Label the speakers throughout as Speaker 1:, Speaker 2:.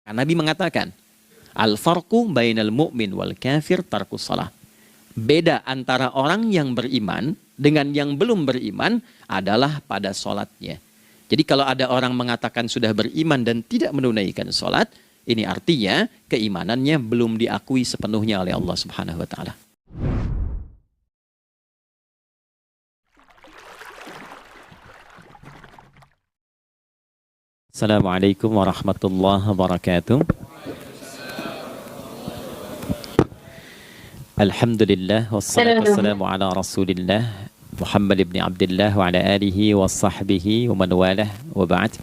Speaker 1: Nabi mengatakan, al-farqu bainal mu'min wal kafir tarkus salah. Beda antara orang yang beriman dengan yang belum beriman adalah pada sholatnya. Jadi kalau ada orang mengatakan sudah beriman dan tidak menunaikan sholat, ini artinya keimanannya belum diakui sepenuhnya oleh Allah Subhanahu wa Ta'ala. Assalamualaikum warahmatullahi wabarakatuh. Alhamdulillah wassalatu wassalamu ala Rasulillah Muhammad ibn Abdullah wa ala alihi wa sahbihi wa man walah wa ba'd.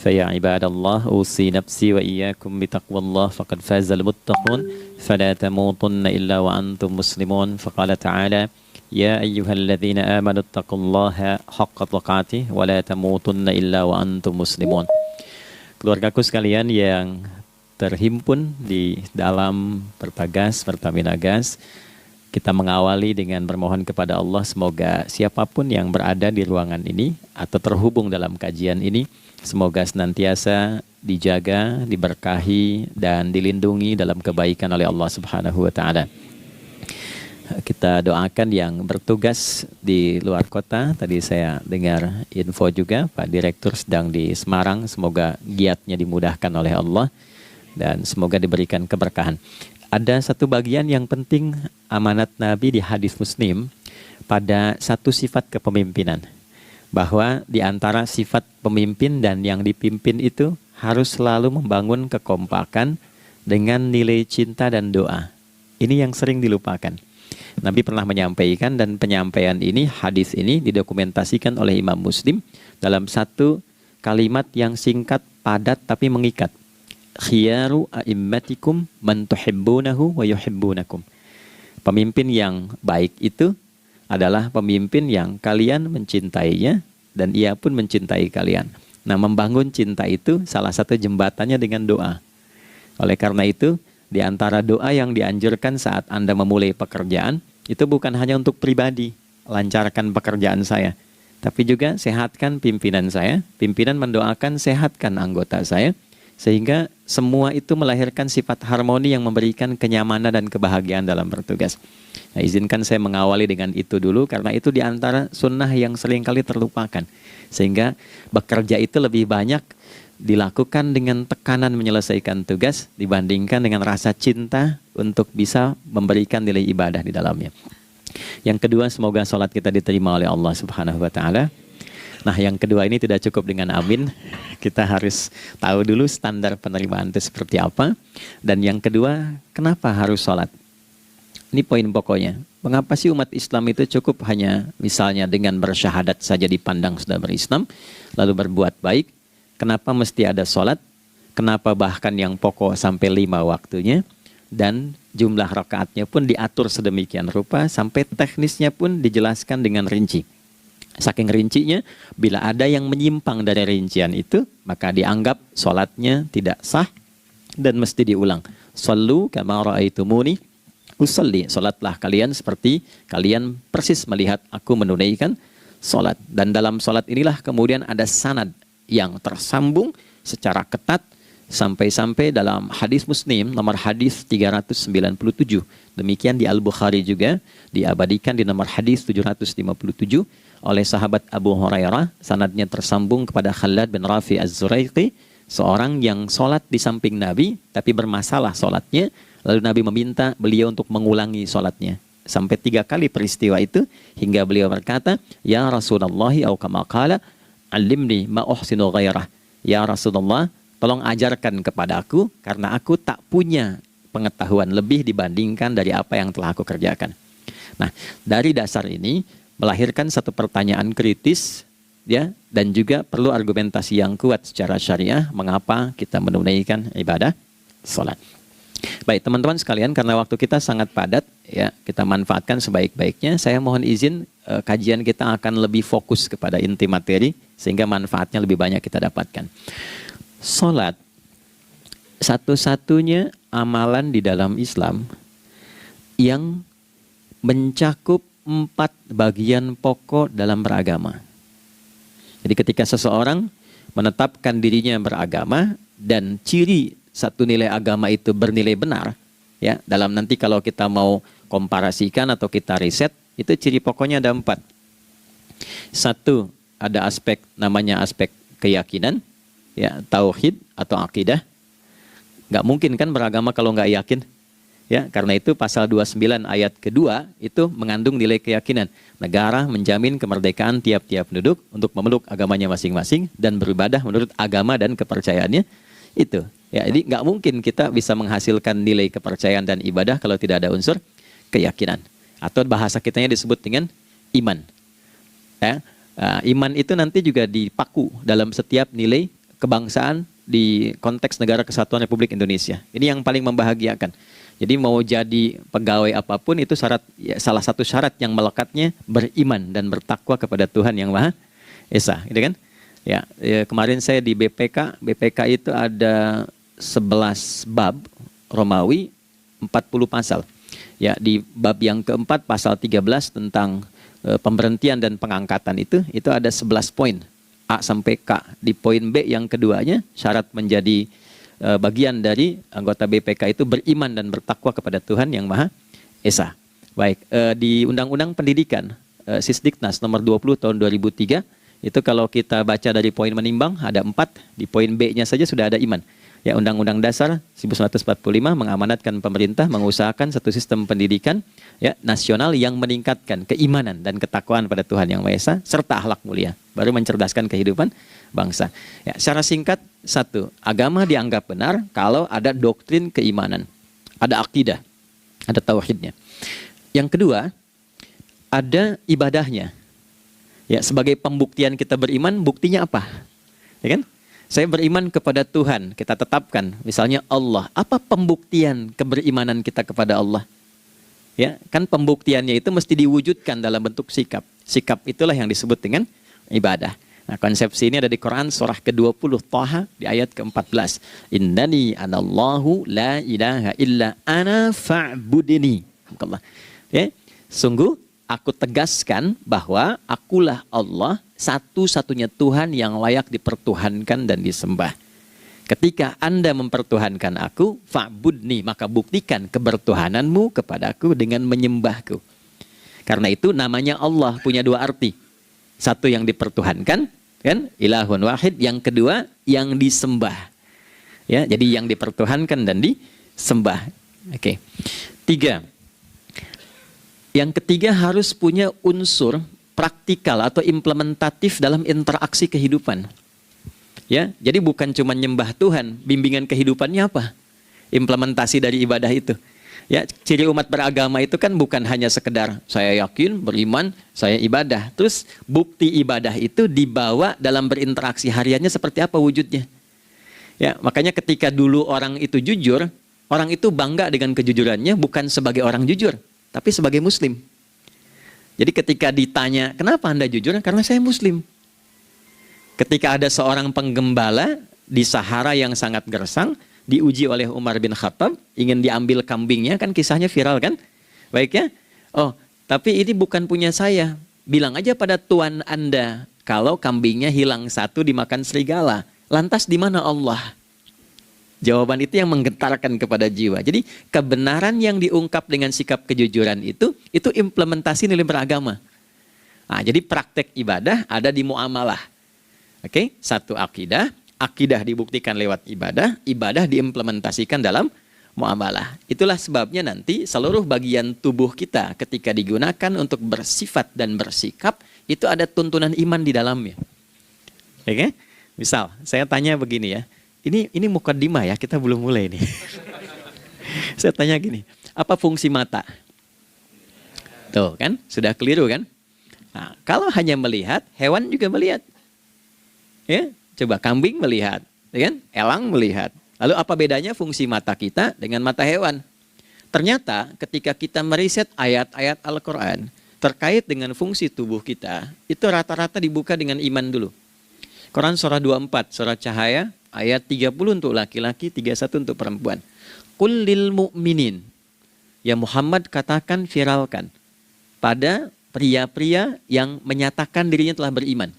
Speaker 1: Faya ibadallah usi nafsi wa iyyakum bitaqwallah faqad fazal muttaqun fala tamutunna illa wa antum muslimun. Faqala ta'ala ya ayyuhalladzina amanu taqullaha haqqa tuqatih wa la tamutunna illa wa antum muslimun. Keluargaku sekalian yang terhimpun di dalam Pertagas, Pertamina Gas, kita mengawali dengan bermohon kepada Allah semoga siapapun yang berada di ruangan ini atau terhubung dalam kajian ini, semoga senantiasa dijaga, diberkahi, dan dilindungi dalam kebaikan oleh Allah Subhanahu wa Ta'ala. Kita doakan yang bertugas di luar kota. Tadi saya dengar info juga Pak Direktur sedang di Semarang. Semoga giatnya dimudahkan oleh Allah dan semoga diberikan keberkahan. Ada satu bagian yang penting amanat Nabi di hadis Muslim pada satu sifat kepemimpinan. Bahwa di antara sifat pemimpin dan yang dipimpin itu harus selalu membangun kekompakan dengan nilai cinta dan doa. Ini yang sering dilupakan. Nabi pernah menyampaikan dan penyampaian ini, hadis ini didokumentasikan oleh Imam Muslim dalam satu kalimat yang singkat, padat tapi mengikat. Khiyaru a'immatikum man tuhibbunahu wa yuhibbunakum. Pemimpin yang baik itu adalah pemimpin yang kalian mencintainya dan ia pun mencintai kalian. Nah, membangun cinta itu salah satu jembatannya dengan doa. Oleh karena itu, di antara doa yang dianjurkan saat Anda memulai pekerjaan, itu bukan hanya untuk pribadi, lancarkan pekerjaan saya, tapi juga sehatkan pimpinan saya, pimpinan mendoakan sehatkan anggota saya, sehingga semua itu melahirkan sifat harmoni yang memberikan kenyamanan dan kebahagiaan dalam bertugas. Nah, izinkan saya mengawali dengan itu dulu, karena itu di antara sunnah yang seringkali terlupakan. Sehingga bekerja itu lebih banyak dilakukan dengan tekanan menyelesaikan tugas dibandingkan dengan rasa cinta untuk bisa memberikan nilai ibadah di dalamnya. Yang kedua, semoga sholat kita diterima oleh Allah Subhanahu wa Ta'ala. Nah, yang kedua ini tidak cukup dengan amin. Kita harus tahu dulu standar penerimaan itu seperti apa. Dan yang kedua, kenapa harus sholat? Ini poin pokoknya. Mengapa sih umat Islam itu cukup hanya misalnya dengan bersyahadat saja dipandang sudah berislam, lalu berbuat baik? Kenapa mesti ada sholat? Kenapa bahkan yang pokok sampai 5 waktunya? Dan jumlah rakaatnya pun diatur sedemikian rupa, sampai teknisnya pun dijelaskan dengan rinci. Saking rincinya, bila ada yang menyimpang dari rincian itu, maka dianggap sholatnya tidak sah dan mesti diulang. Shallu kama ra'aitumuni usalli. Sholatlah kalian seperti kalian persis melihat aku menunaikan sholat. Dan dalam sholat inilah kemudian ada sanad yang tersambung secara ketat sampai-sampai dalam hadis Muslim nomor hadis 397. Demikian di Al-Bukhari juga diabadikan di nomor hadis 757 oleh sahabat Abu Hurairah. Sanadnya tersambung kepada Khalad bin Rafi Az-Zuraiqi, seorang yang sholat di samping Nabi tapi bermasalah sholatnya. Lalu Nabi meminta beliau untuk mengulangi sholatnya. Sampai 3 kali peristiwa itu hingga beliau berkata, ya Rasulullah au kama qala alimni ma uhsinu ghairah. Ya Rasulullah, tolong ajarkan kepadaku karena aku tak punya pengetahuan lebih dibandingkan dari apa yang telah aku kerjakan. Nah, dari dasar ini melahirkan satu pertanyaan kritis ya, dan juga perlu argumentasi yang kuat secara syariah mengapa kita menunaikan ibadah salat. Baik teman-teman sekalian, karena waktu kita sangat padat ya, kita manfaatkan sebaik-baiknya. Saya mohon izin kajian kita akan lebih fokus kepada inti materi sehingga manfaatnya lebih banyak kita dapatkan. Salat satu-satunya amalan di dalam Islam yang mencakup 4 bagian pokok dalam beragama. Jadi ketika seseorang menetapkan dirinya beragama dan ciri satu nilai agama itu bernilai benar, ya, dalam nanti kalau kita mau komparasikan atau kita riset, itu ciri pokoknya ada 4. Satu, ada aspek namanya aspek keyakinan, ya, tauhid atau akidah. Nggak mungkin kan beragama kalau nggak yakin. Ya, karena itu pasal 29 ayat kedua itu mengandung nilai keyakinan. Negara menjamin kemerdekaan tiap-tiap penduduk untuk memeluk agamanya masing-masing dan beribadah menurut agama dan kepercayaannya itu. Ya, jadi nggak mungkin kita bisa menghasilkan nilai kepercayaan dan ibadah kalau tidak ada unsur keyakinan. Atau bahasa kitanya disebut dengan iman. Ya, iman itu nanti juga dipaku dalam setiap nilai kebangsaan di konteks Negara Kesatuan Republik Indonesia. Ini yang paling membahagiakan. Jadi mau jadi pegawai apapun itu syarat, ya, salah satu syarat yang melekatnya beriman dan bertakwa kepada Tuhan Yang Maha Esa, gitu kan? Ya, kemarin saya di BPK itu ada 11 bab Romawi, 40 pasal. Ya, di bab yang keempat pasal 13 tentang pemberhentian dan pengangkatan itu ada 11 poin A sampai K. Di poin B yang keduanya syarat menjadi bagian dari anggota BPK itu beriman dan bertakwa kepada Tuhan Yang Maha Esa. Baik, di Undang-Undang Pendidikan Sisdiknas nomor 20 tahun 2003 itu kalau kita baca dari poin menimbang ada 4, di poin B-nya saja sudah ada iman. Ya, Undang-Undang Dasar 1945 mengamanatkan pemerintah mengusahakan satu sistem pendidikan, ya, nasional yang meningkatkan keimanan dan ketakwaan pada Tuhan Yang Maha Esa serta akhlak mulia, baru mencerdaskan kehidupan bangsa. Ya, secara singkat, 1, agama dianggap benar kalau ada doktrin keimanan, ada akidah, ada tauhidnya. Yang kedua, ada ibadahnya. Ya, sebagai pembuktian kita beriman, buktinya apa? Ya kan? Saya beriman kepada Tuhan, kita tetapkan, misalnya Allah. Apa pembuktian keberimanan kita kepada Allah? Ya, kan pembuktiannya itu mesti diwujudkan dalam bentuk sikap. Sikap itulah yang disebut dengan ibadah. Nah, konsepsi ini ada di Quran surah ke-20 Thaha di ayat ke-14. Innani anallahu la ilaha illa ana fa'budini. Ya, sungguh aku tegaskan bahwa akulah Allah, satu-satunya Tuhan yang layak dipertuhankan dan disembah. Ketika Anda mempertuhankan aku, fa'budni, maka buktikan kebertuhananmu kepadaku dengan menyembahku. Karena itu namanya Allah punya 2 arti. Satu yang dipertuhankan, kan? Ilahun wahid. Yang kedua yang disembah. Ya, jadi yang dipertuhankan dan disembah. Oke. 3. Yang ketiga harus punya unsur praktikal atau implementatif dalam interaksi kehidupan. Ya, jadi bukan cuma nyembah Tuhan, bimbingan kehidupannya apa? Implementasi dari ibadah itu. Ya, ciri umat beragama itu kan bukan hanya sekedar saya yakin, beriman, saya ibadah. Terus bukti ibadah itu dibawa dalam berinteraksi hariannya seperti apa wujudnya. Ya, makanya ketika dulu orang itu jujur, orang itu bangga dengan kejujurannya bukan sebagai orang jujur, tapi sebagai muslim. Jadi ketika ditanya, kenapa Anda jujur? Karena saya muslim. Ketika ada seorang penggembala di Sahara yang sangat gersang, diuji oleh Umar bin Khattab, ingin diambil kambingnya, kan kisahnya viral kan? Baik ya? Oh, tapi ini bukan punya saya. Bilang aja pada tuan Anda, kalau kambingnya hilang 1 dimakan serigala. Lantas di mana Allah? Jawaban itu yang menggetarkan kepada jiwa. Jadi kebenaran yang diungkap dengan sikap kejujuran itu implementasi nilai beragama. Nah, jadi praktek ibadah ada di muamalah. Oke, 1 akidah, akidah dibuktikan lewat ibadah, ibadah diimplementasikan dalam muamalah. Itulah sebabnya nanti seluruh bagian tubuh kita ketika digunakan untuk bersifat dan bersikap, itu ada tuntunan iman di dalamnya. Oke? Misal, saya tanya begini ya. Ini mukaddimah ya, kita belum mulai nih. Saya tanya gini, apa fungsi mata? Tuh kan, sudah keliru kan? Nah, kalau hanya melihat, hewan juga melihat. Ya, coba kambing melihat, ya kan? Elang melihat. Lalu apa bedanya fungsi mata kita dengan mata hewan? Ternyata ketika kita meriset ayat-ayat Al-Quran terkait dengan fungsi tubuh kita, itu rata-rata dibuka dengan iman dulu. Quran surah 24, surah Cahaya, ayat 30 untuk laki-laki, 31 untuk perempuan. Qul lil mu'minin. Ya Muhammad katakan, viralkan pada pria-pria yang menyatakan dirinya telah beriman.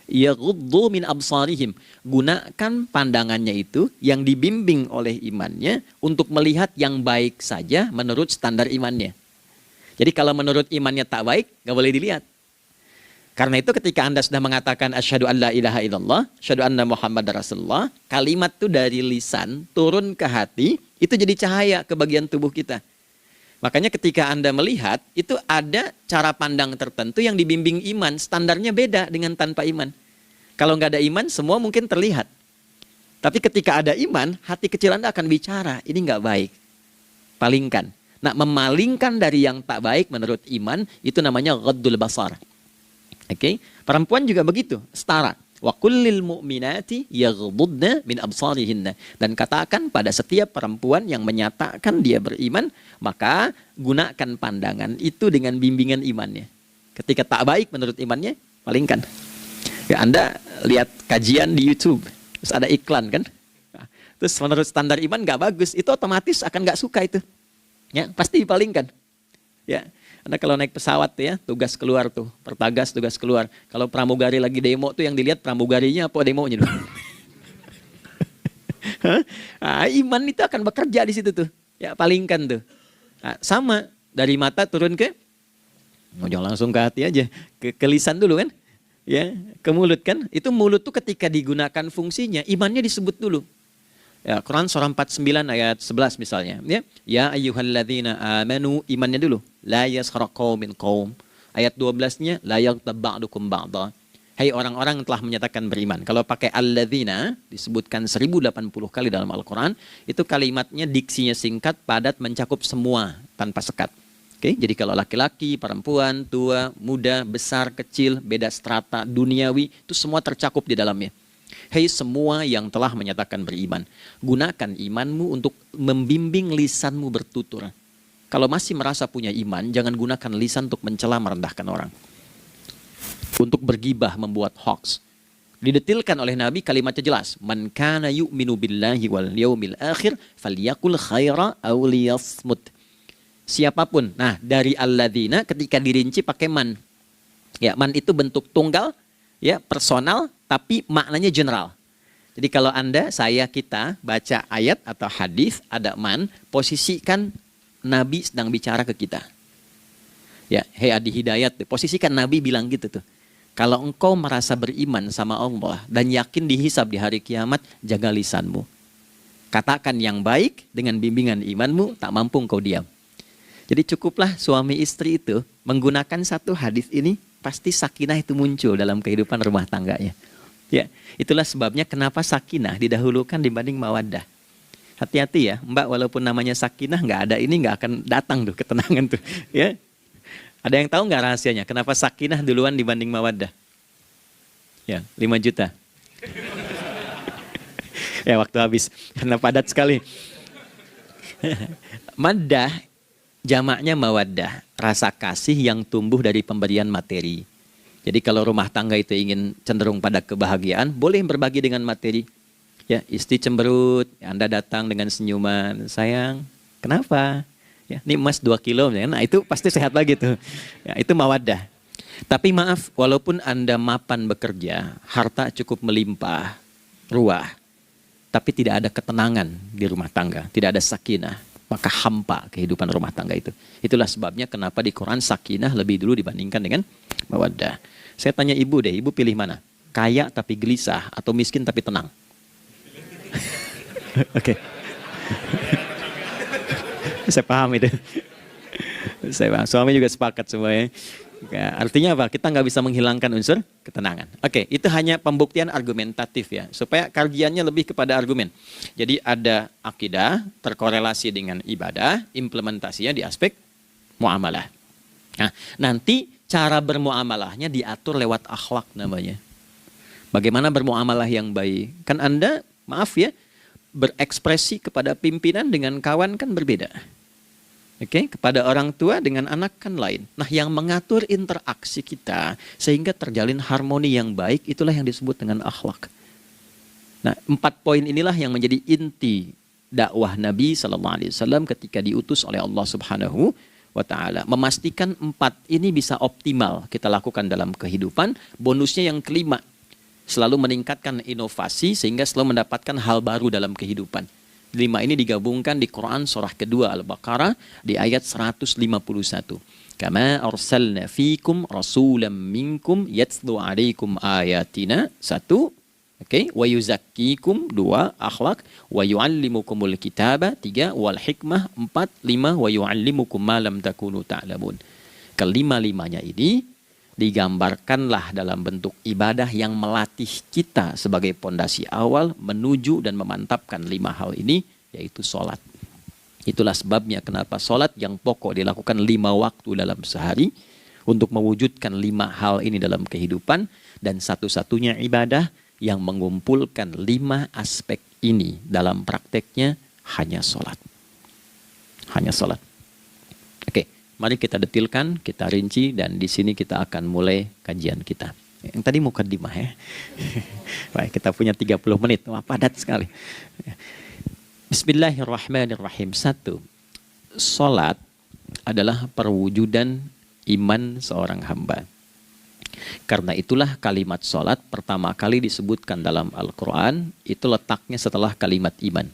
Speaker 1: yaghuddu min absarihim. Gunakan pandangannya itu yang dibimbing oleh imannya untuk melihat yang baik saja menurut standar imannya. Jadi kalau menurut imannya tak baik, nggak boleh dilihat. Karena itu ketika Anda sudah mengatakan asyhadu an la ilaha illallah, asyhadu anna Muhammadar Rasulullah, kalimat itu dari lisan turun ke hati, itu jadi cahaya ke bagian tubuh kita. Makanya ketika Anda melihat, itu ada cara pandang tertentu yang dibimbing iman, standarnya beda dengan tanpa iman. Kalau nggak ada iman, semua mungkin terlihat. Tapi ketika ada iman, hati kecil Anda akan bicara, ini nggak baik. Palingkan. Nah, memalingkan dari yang tak baik menurut iman, itu namanya ghaddul basar. Oke, perempuan juga begitu, setara. Wa kullil mu'minati yaghdudna min absarihinna. Dan katakan pada setiap perempuan yang menyatakan dia beriman, maka gunakan pandangan itu dengan bimbingan imannya. Ketika tak baik menurut imannya, palingkan. Ya, Anda lihat kajian di YouTube, terus ada iklan kan? Nah, terus menurut standar iman nggak bagus, itu otomatis akan nggak suka itu. Ya, pasti dipalingkan. Ya. Anda kalau naik pesawat tuh ya, tugas keluar tuh, pertagas tugas keluar. Kalau pramugari lagi demo tuh yang dilihat pramugarinya apa demonya tuh. Nah, iman itu akan bekerja di situ tuh. Ya, palingkan tuh. Nah, sama dari mata turun ke, jangan langsung ke hati aja, ke lisan dulu kan. Ya, ke mulut kan. Itu mulut tuh ketika digunakan fungsinya, imannya disebut dulu. Ya, Quran surah 49 ayat 11 misalnya. Ya ayyuhalladzina amanu, imannya dulu. La yaskhar qaumin qaum. Ayat 12-nya la yaghtab ba'dukum ba'dha. Hai orang-orang yang telah menyatakan beriman. Kalau pakai alladzina disebutkan 1080 kali dalam Al-Quran, itu kalimatnya diksinya singkat, padat, mencakup semua tanpa sekat. Oke, jadi kalau laki-laki, perempuan, tua, muda, besar, kecil, beda strata, duniawi, itu semua tercakup di dalamnya. Hei semua yang telah menyatakan beriman, gunakan imanmu untuk membimbing lisanmu bertutur. Kalau masih merasa punya iman, jangan gunakan lisan untuk mencela merendahkan orang. Untuk bergibah, membuat hoax. Didetilkan oleh Nabi kalimatnya jelas. Man kana yu'minu billahi wal yaumil akhir falyakul khaira aw liyasmut. Siapapun. Nah, dari alladzina ketika dirinci pakai man. Ya, man itu bentuk tunggal, ya, personal, tapi maknanya general. Jadi kalau Anda, saya, kita baca ayat atau hadis ada man, posisikan Nabi sedang bicara ke kita. Ya, hei Adi Hidayat, posisikan Nabi bilang gitu tuh. Kalau engkau merasa beriman sama Allah dan yakin dihisab di hari kiamat, jaga lisanmu. Katakan yang baik dengan bimbingan imanmu, tak mampu engkau diam. Jadi cukuplah suami istri itu menggunakan satu hadis ini, pasti sakinah itu muncul dalam kehidupan rumah tangganya. Ya, itulah sebabnya kenapa sakinah didahulukan dibanding mawaddah. Hati-hati ya, Mbak, walaupun namanya sakinah nggak ada ini nggak akan datang tuh ketenangan tuh. Ya, ada yang tahu nggak rahasianya? Kenapa sakinah duluan dibanding mawaddah? Ya, 5 juta. Ya, waktu habis karena padat sekali. Maddah jamaknya mawaddah, rasa kasih yang tumbuh dari pemberian materi. Jadi kalau rumah tangga itu ingin cenderung pada kebahagiaan, boleh berbagi dengan materi. Ya, istri cemberut, ya Anda datang dengan senyuman, sayang, kenapa? Ya, ini emas 2 kilo, nah itu pasti sehat lagi tuh. Ya, itu mawaddah. Tapi maaf, walaupun Anda mapan bekerja, harta cukup melimpah, ruah, tapi tidak ada ketenangan di rumah tangga, tidak ada sakinah, maka hampa kehidupan rumah tangga itu. Itulah sebabnya kenapa di Quran sakinah lebih dulu dibandingkan dengan mawaddah. Saya tanya ibu deh, ibu pilih mana? Kaya tapi gelisah atau miskin tapi tenang? Oke. Saya paham itu. Saya paham. Suami juga sepakat semuanya. Ya, artinya apa? Kita nggak bisa menghilangkan unsur ketenangan. Oke, itu hanya pembuktian argumentatif ya, supaya kajiannya lebih kepada argumen. Jadi ada akidah terkorelasi dengan ibadah, implementasinya di aspek muamalah. Nah, nanti cara bermuamalahnya diatur lewat akhlak namanya. Bagaimana bermuamalah yang baik? Kan Anda, maaf ya, berekspresi kepada pimpinan dengan kawan kan berbeda. Oke, kepada orang tua dengan anak kan lain. Nah, yang mengatur interaksi kita sehingga terjalin harmoni yang baik, itulah yang disebut dengan akhlak. Nah, 4 poin inilah yang menjadi inti dakwah Nabi SAW ketika diutus oleh Allah Subhanahu wa Ta'ala. Memastikan 4 ini bisa optimal kita lakukan dalam kehidupan. Bonusnya yang kelima, selalu meningkatkan inovasi sehingga selalu mendapatkan hal baru dalam kehidupan. 5 ini digabungkan di Quran surah kedua Al-Baqarah di ayat 151. Kama arsalna fikum rasulam minkum yatslu alaikum ayatina. 1. Oke, wa yuzakkikum. 2. Akhlak. Wa yuallimukumul kitaba. 3. Wal hikmah. 4. 5. Wa yuallimukum ma lam takunu ta'lamun. Kelima-limanya ini digambarkanlah dalam bentuk ibadah yang melatih kita sebagai pondasi awal menuju dan memantapkan 5 hal ini, yaitu sholat. Itulah sebabnya kenapa sholat yang pokok dilakukan 5 waktu dalam sehari untuk mewujudkan 5 hal ini dalam kehidupan, dan satu-satunya ibadah yang mengumpulkan 5 aspek ini dalam prakteknya hanya sholat. Hanya sholat. Oke, mari kita detilkan, kita rinci, dan di sini kita akan mulai kajian kita. Yang tadi mukadimah ya. Baik, kita punya 30 menit. Wah, padat sekali. Bismillahirrahmanirrahim. 1. Sholat adalah perwujudan iman seorang hamba. Karena itulah kalimat sholat pertama kali disebutkan dalam Al-Quran, itu letaknya setelah kalimat iman.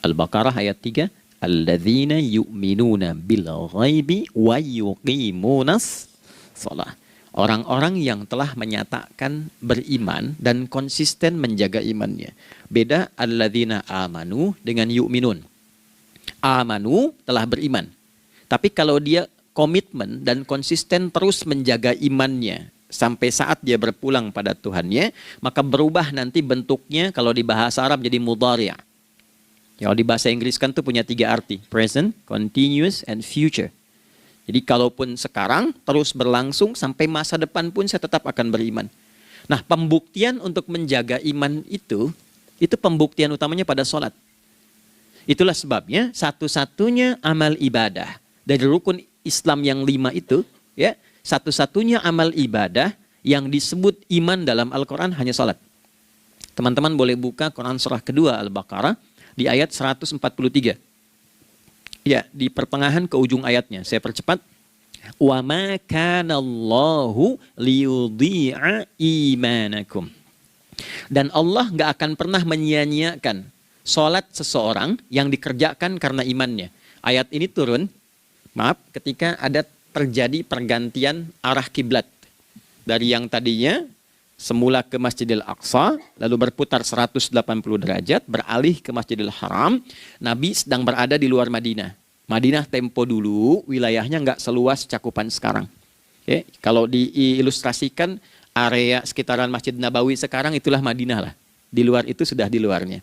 Speaker 1: Al-Baqarah ayat 3. Alladzina yu'minuna bil ghaibi wa yuqimunas sholat. Orang-orang yang telah menyatakan beriman dan konsisten menjaga imannya. Beda alladzina amanu dengan yu'minun. Amanu telah beriman. Tapi kalau dia komitmen dan konsisten terus menjaga imannya sampai saat dia berpulang pada Tuhannya, maka berubah nanti bentuknya kalau di bahasa Arab jadi mudhari'. Kalau di bahasa Inggris kan tuh punya 3 arti, present, continuous, and future. Jadi kalaupun sekarang terus berlangsung sampai masa depan pun saya tetap akan beriman. Nah, pembuktian untuk menjaga iman itu pembuktian utamanya pada sholat. Itulah sebabnya satu-satunya amal ibadah dari rukun Islam yang 5 itu, ya, satu-satunya amal ibadah yang disebut iman dalam Al-Quran hanya salat. Teman-teman boleh buka Quran surah kedua Al-Baqarah di ayat 143. Ya, di pertengahan ke ujung ayatnya. Saya percepat. Wa ma kana Allahu liyudhi'a imanakum. Dan Allah nggak akan pernah menyia-nyiakan salat seseorang yang dikerjakan karena imannya. Ayat ini turun ketika ada terjadi pergantian arah kiblat dari yang tadinya semula ke Masjidil Aqsa, lalu berputar 180 derajat, beralih ke Masjidil Haram. Nabi sedang berada di luar Madinah. Madinah tempo dulu wilayahnya nggak seluas cakupan sekarang. Oke, kalau diilustrasikan area sekitaran Masjid Nabawi sekarang itulah Madinah lah. Di luar itu sudah di luarnya.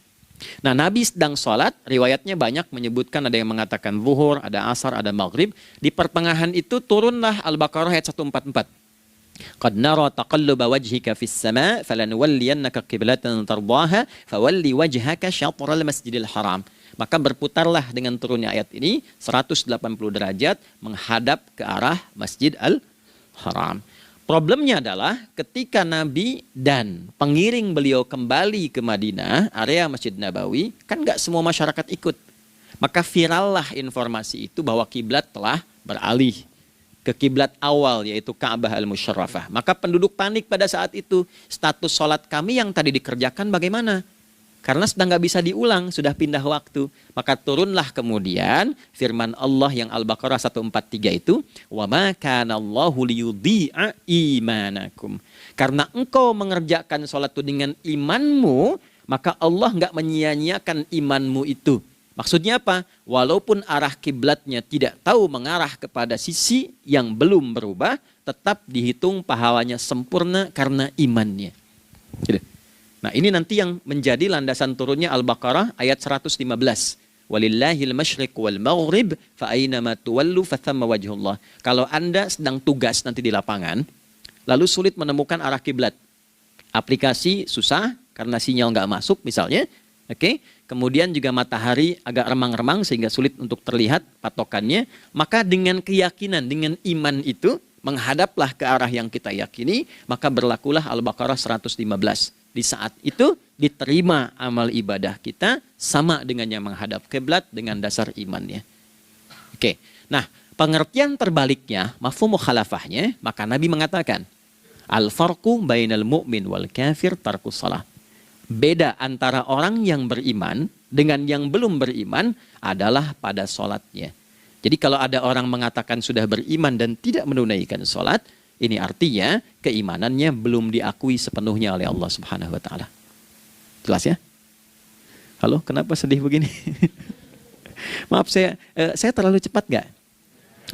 Speaker 1: Nah, Nabi sedang sholat, riwayatnya banyak menyebutkan, ada yang mengatakan zuhur, ada asar, ada maghrib. Di pertengahan itu turunlah Al-Baqarah ayat 144. Qad nara taqalluba wajhika fis sama' falanuwalliyannaka qiblatan tardaha fawalli wajhaka syatral masjidil haram. Maka berputarlah dengan turunnya ayat ini 180 derajat menghadap ke arah Masjid Al-Haram. Problemnya adalah ketika Nabi dan pengiring beliau kembali ke Madinah, area Masjid Nabawi, kan nggak semua masyarakat ikut. Maka virallah informasi itu bahwa kiblat telah beralih ke kiblat awal, yaitu Ka'bah Al-Musyarrafah. Maka penduduk panik pada saat itu. Status sholat kami yang tadi dikerjakan bagaimana? Karena sedang nggak bisa diulang, sudah pindah waktu. Maka turunlah kemudian firman Allah yang Al-Baqarah 143 itu, wa ma kana Allahu liyudhi'a imanakum. Karena engkau mengerjakan sholat itu dengan imanmu, maka Allah nggak menyia-nyiakan imanmu itu. Maksudnya apa? Walaupun arah kiblatnya tidak tahu mengarah kepada sisi yang belum berubah, tetap dihitung pahalanya sempurna karena imannya. Gitu. Nah, ini nanti yang menjadi landasan turunnya Al-Baqarah ayat 115. Walillahil masyriq wal maghrib fa aynama tuwallu fathamma wajhullah. Kalau Anda sedang tugas nanti di lapangan, lalu sulit menemukan arah kiblat. Aplikasi susah karena sinyal nggak masuk misalnya. Oke. Kemudian juga matahari agak remang-remang sehingga sulit untuk terlihat patokannya. Maka dengan keyakinan, dengan iman itu, menghadaplah ke arah yang kita yakini, maka berlakulah Al-Baqarah 115. Di saat itu diterima amal ibadah kita sama dengan yang menghadap kiblat dengan dasar imannya. Oke. Nah, pengertian terbaliknya, mafhum mukhalafahnya, maka Nabi mengatakan, Al-farqu bainal mu'min wal kafir tarkus shalah. Beda antara orang yang beriman dengan yang belum beriman adalah pada sholatnya. Jadi kalau ada orang mengatakan sudah beriman dan tidak menunaikan sholat, ini artinya keimanannya belum diakui sepenuhnya oleh Allah Subhanahu wa Ta'ala. Jelas ya? Halo, kenapa sedih begini? Maaf, saya terlalu cepat nggak?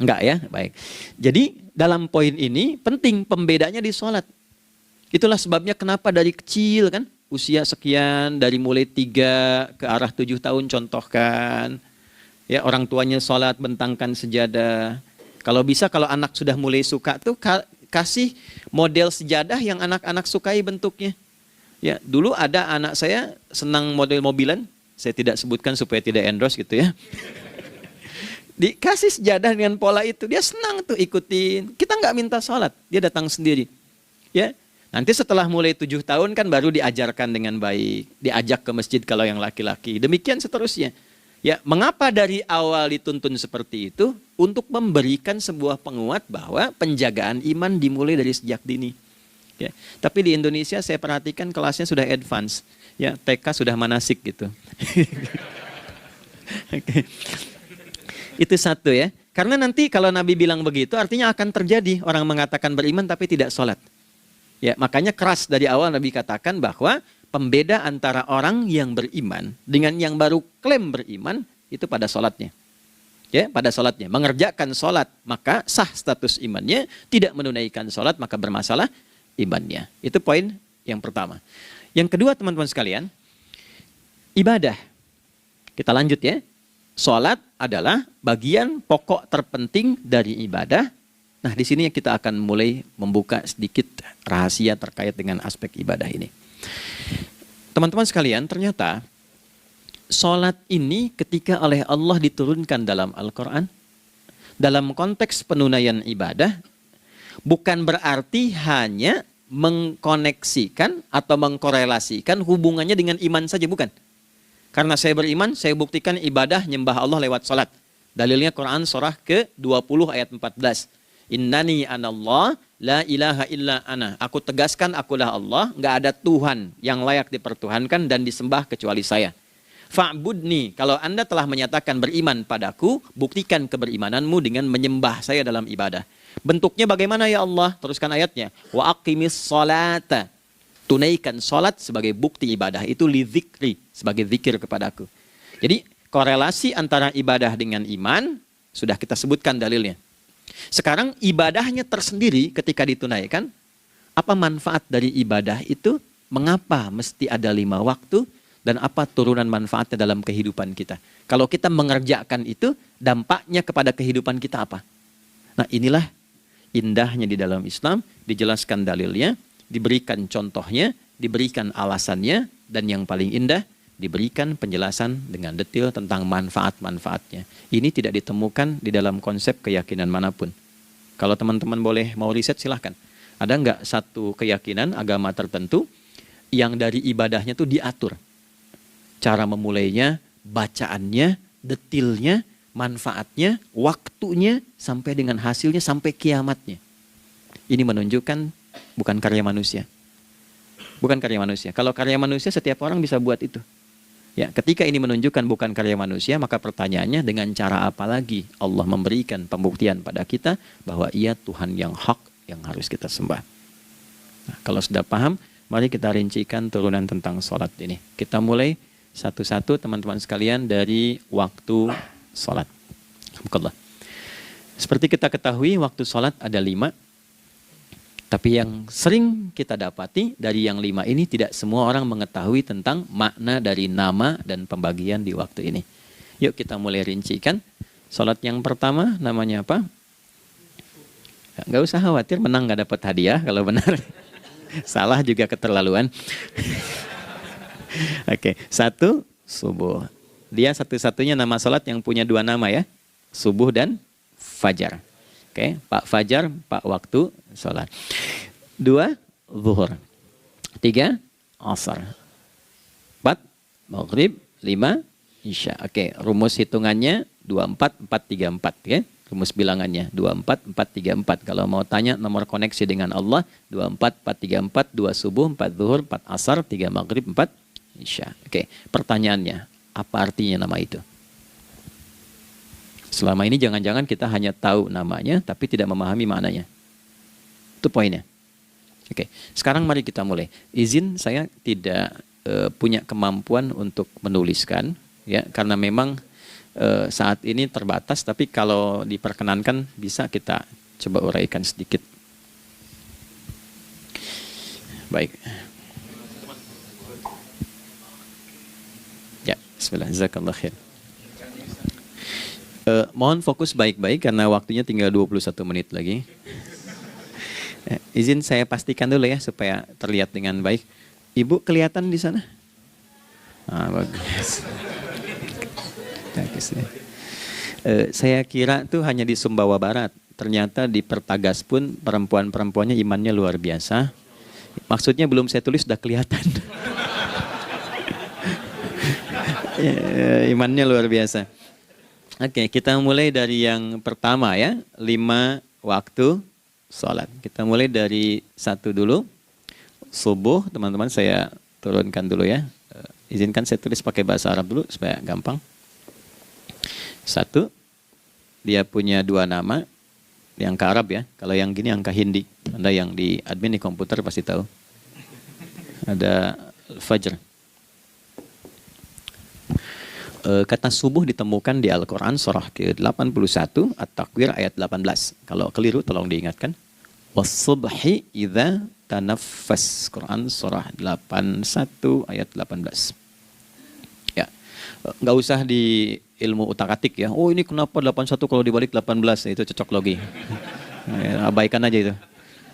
Speaker 1: Nggak ya? Baik. Jadi dalam poin ini penting pembedanya di sholat. Itulah sebabnya kenapa dari kecil kan, usia sekian, dari mulai 3 ke arah 7 tahun contohkan. Ya, orang tuanya sholat bentangkan sejadah. Kalau bisa, kalau anak sudah mulai suka tuh kasih model sejadah yang anak-anak sukai bentuknya. Ya, dulu ada anak saya senang model mobilan. Saya tidak sebutkan supaya tidak endorse gitu ya. Dikasih sejadah dengan pola itu, dia senang tuh ikutin. Kita nggak minta sholat, dia datang sendiri. Ya, nanti setelah mulai 7 tahun kan baru diajarkan dengan baik, diajak ke masjid kalau yang laki-laki. Demikian seterusnya. Ya, mengapa dari awal dituntun seperti itu? Untuk memberikan sebuah penguat bahwa penjagaan iman dimulai dari sejak dini. Ya, tapi di Indonesia saya perhatikan kelasnya sudah advance. Ya, TK sudah manasik gitu. Okay. Itu satu ya. Karena nanti kalau Nabi bilang begitu artinya akan terjadi orang mengatakan beriman tapi tidak sholat. Ya, makanya keras dari awal Nabi katakan bahwa pembeda antara orang yang beriman dengan yang baru klaim beriman itu pada sholatnya. Ya, pada sholatnya. Mengerjakan sholat maka sah status imannya, tidak menunaikan sholat maka bermasalah imannya. Itu poin yang pertama. Yang kedua teman-teman sekalian, ibadah. Kita lanjut ya. Sholat adalah bagian pokok terpenting dari ibadah. Nah, di sini kita akan mulai membuka sedikit rahasia terkait dengan aspek ibadah ini. Teman-teman sekalian, ternyata sholat ini ketika oleh Allah diturunkan dalam Al-Quran, dalam konteks penunaian ibadah, bukan berarti hanya mengkoneksikan atau mengkorelasikan hubungannya dengan iman saja, bukan. Karena saya beriman, saya buktikan ibadah nyembah Allah lewat sholat. Dalilnya Quran surah ke-20 ayat 14. Innani anallah la ilaha illa ana. Aku tegaskan akulah Allah, nggak ada Tuhan yang layak dipertuhankan dan disembah kecuali saya. Fa'budni, kalau Anda telah menyatakan beriman padaku, buktikan keberimananmu dengan menyembah saya dalam ibadah. Bentuknya bagaimana ya Allah? Teruskan ayatnya. Wa aqimis sholata. Tunaikan sholat sebagai bukti ibadah. Itu li dzikri, sebagai zikir kepadaku. Jadi korelasi antara ibadah dengan iman, sudah kita sebutkan dalilnya. Sekarang ibadahnya tersendiri ketika ditunaikan, apa manfaat dari ibadah itu? Mengapa mesti ada 5 waktu? Dan apa turunan manfaatnya dalam kehidupan kita? Kalau kita mengerjakan itu, dampaknya kepada kehidupan kita apa? Nah, inilah indahnya di dalam Islam, dijelaskan dalilnya, diberikan contohnya, diberikan alasannya, dan yang paling indah, diberikan penjelasan dengan detail tentang manfaat-manfaatnya. Ini tidak ditemukan di dalam konsep keyakinan manapun. Kalau teman-teman boleh mau riset silahkan. Ada nggak satu keyakinan agama tertentu yang dari ibadahnya itu diatur? Cara memulainya, bacaannya, detailnya, manfaatnya, waktunya, sampai dengan hasilnya, sampai kiamatnya. Ini menunjukkan bukan karya manusia. Bukan karya manusia. Kalau karya manusia setiap orang bisa buat itu. Ya, ketika ini menunjukkan bukan karya manusia, maka pertanyaannya dengan cara apa lagi Allah memberikan pembuktian pada kita bahwa Ia Tuhan yang hak yang harus kita sembah. Nah, kalau sudah paham, mari kita rincikan turunan tentang sholat ini. Kita mulai satu-satu teman-teman sekalian dari waktu sholat. Alhamdulillah. Seperti kita ketahui waktu sholat ada 5. Tapi yang sering kita dapati dari yang 5 ini tidak semua orang mengetahui tentang makna dari nama dan pembagian di waktu ini. Yuk kita mulai rincikan. Sholat yang pertama namanya apa? Nggak usah khawatir, menang nggak dapat hadiah kalau benar. Salah juga keterlaluan. Oke, 1 subuh. Dia satu-satunya nama sholat yang punya 2 nama ya. Subuh dan fajar. Oke, Pak Fajar, Pak waktu sholat. 2 zuhur. 3 asar. 4 maghrib. 5 isya. Oke, rumus hitungannya 24, 4, 3, 4 ya. rumus bilangannya 24 4 3 4. Kalau mau tanya nomor koneksi dengan Allah 24 4 3 4, 2 subuh, 4 zuhur, 4 asar, 3 maghrib, 4 isya. Oke, pertanyaannya, apa artinya nama itu? Selama ini jangan-jangan kita hanya tahu namanya tapi tidak memahami maknanya. Itu poinnya. Oke, sekarang mari kita mulai. Izin saya tidak punya kemampuan untuk menuliskan, ya, karena memang saat ini terbatas. Tapi kalau diperkenankan bisa kita coba uraikan sedikit. Baik. Ya, bismillah, jazakallah khair. Mohon fokus baik-baik karena waktunya tinggal 21 menit lagi. Izin saya pastikan dulu ya supaya terlihat dengan baik. Ibu kelihatan di sana? Bagus. Bagus ya. Saya kira tuh hanya di Sumbawa Barat. Ternyata di Pertagas pun perempuan-perempuannya imannya luar biasa. Maksudnya belum saya tulis sudah kelihatan. Imannya luar biasa. Oke, kita mulai dari yang pertama ya. 5 waktu sholat. Kita mulai dari 1 dulu. Subuh, teman-teman saya turunkan dulu ya. Izinkan saya tulis pakai bahasa Arab dulu supaya gampang. 1, dia punya 2 nama. Ini angka Arab ya. Kalau yang gini angka Hindi. Anda yang di admin di komputer pasti tahu. Ada Fajr. Kata subuh ditemukan di Al-Quran surah ke-81 At-Takwir ayat 18. Kalau keliru tolong diingatkan. Was-subhi idza tanaffas. Quran surah 81 ayat 18. Ya. Enggak usah di ilmu utak-atik ya. Oh, ini kenapa 81 kalau dibalik 18? Itu cocok logi. Ya, abaikan aja itu.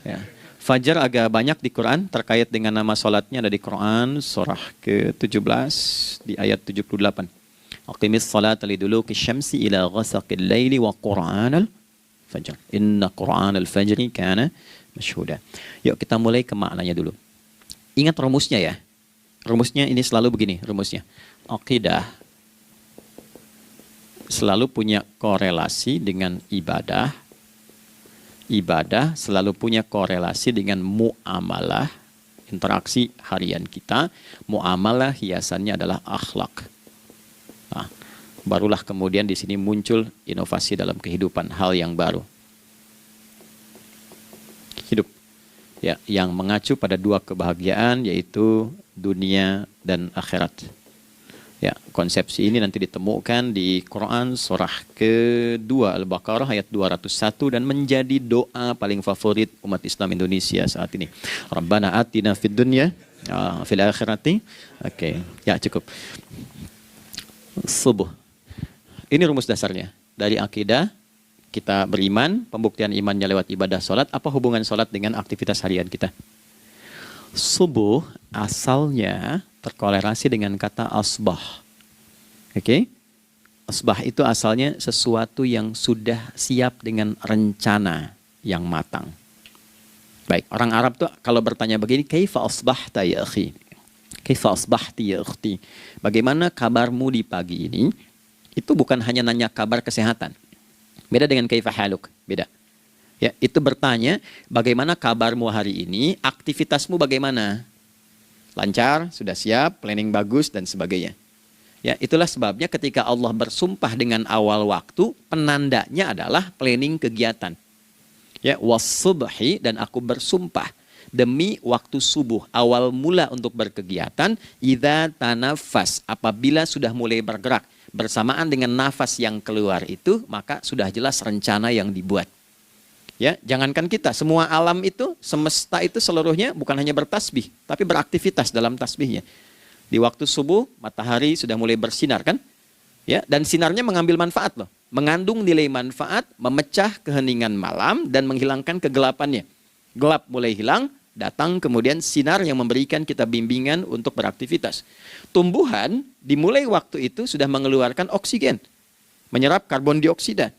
Speaker 1: Ya. Fajar agak banyak di Quran terkait dengan nama salatnya ada di Quran surah ke-17 di ayat 78. Aqimis salata liduluki syamsi ila ghasaqil laili wa qur'anal fajr. Inna qur'anal fajri kana masyhuda. Yuk kita mulai ke maknanya dulu. Ingat rumusnya ya. Rumusnya ini selalu begini rumusnya. Aqidah selalu punya korelasi dengan ibadah. Ibadah selalu punya korelasi dengan muamalah, interaksi harian kita. Muamalah hiasannya adalah akhlak. Nah, barulah kemudian di sini muncul inovasi dalam kehidupan, hal yang baru. Hidup ya, yang mengacu pada 2 kebahagiaan yaitu dunia dan akhirat. Ya, konsepsi ini nanti ditemukan di Quran surah ke-2 Al-Baqarah ayat 201 dan menjadi doa paling favorit umat Islam Indonesia saat ini. Rabbana atina fid dunya fil akhirati. Oke, ya cukup. Subuh. Ini rumus dasarnya. Dari akidah kita beriman, pembuktian imannya lewat ibadah salat. Apa hubungan salat dengan aktivitas harian kita? Subuh asalnya terkorelasi dengan kata asbah. Oke? Asbah itu asalnya sesuatu yang sudah siap dengan rencana yang matang. Baik, orang Arab tuh kalau bertanya begini, kaifa asbahta ya akhi? Kaifa asbahti ya ukhti? Bagaimana kabarmu di pagi ini? Itu bukan hanya nanya kabar kesehatan. Beda dengan kaifa haluk, beda. Ya, itu bertanya bagaimana kabarmu hari ini, aktivitasmu bagaimana? Lancar, sudah siap, planning bagus dan sebagainya. Ya, itulah sebabnya ketika Allah bersumpah dengan awal waktu, penandanya adalah planning kegiatan. Ya, was-subhi, dan aku bersumpah demi waktu subuh, awal mula untuk berkegiatan, idza tanafas, apabila sudah mulai bergerak, bersamaan dengan nafas yang keluar itu, maka sudah jelas rencana yang dibuat. Ya, jangankan kita, semua alam itu, semesta itu seluruhnya bukan hanya bertasbih, tapi beraktivitas dalam tasbihnya. Di waktu subuh, matahari sudah mulai bersinar kan? Ya, dan sinarnya mengambil manfaat loh, mengandung nilai manfaat, memecah keheningan malam dan menghilangkan kegelapannya. Gelap mulai hilang, datang kemudian sinar yang memberikan kita bimbingan untuk beraktivitas. Tumbuhan dimulai waktu itu sudah mengeluarkan oksigen, menyerap karbon dioksida.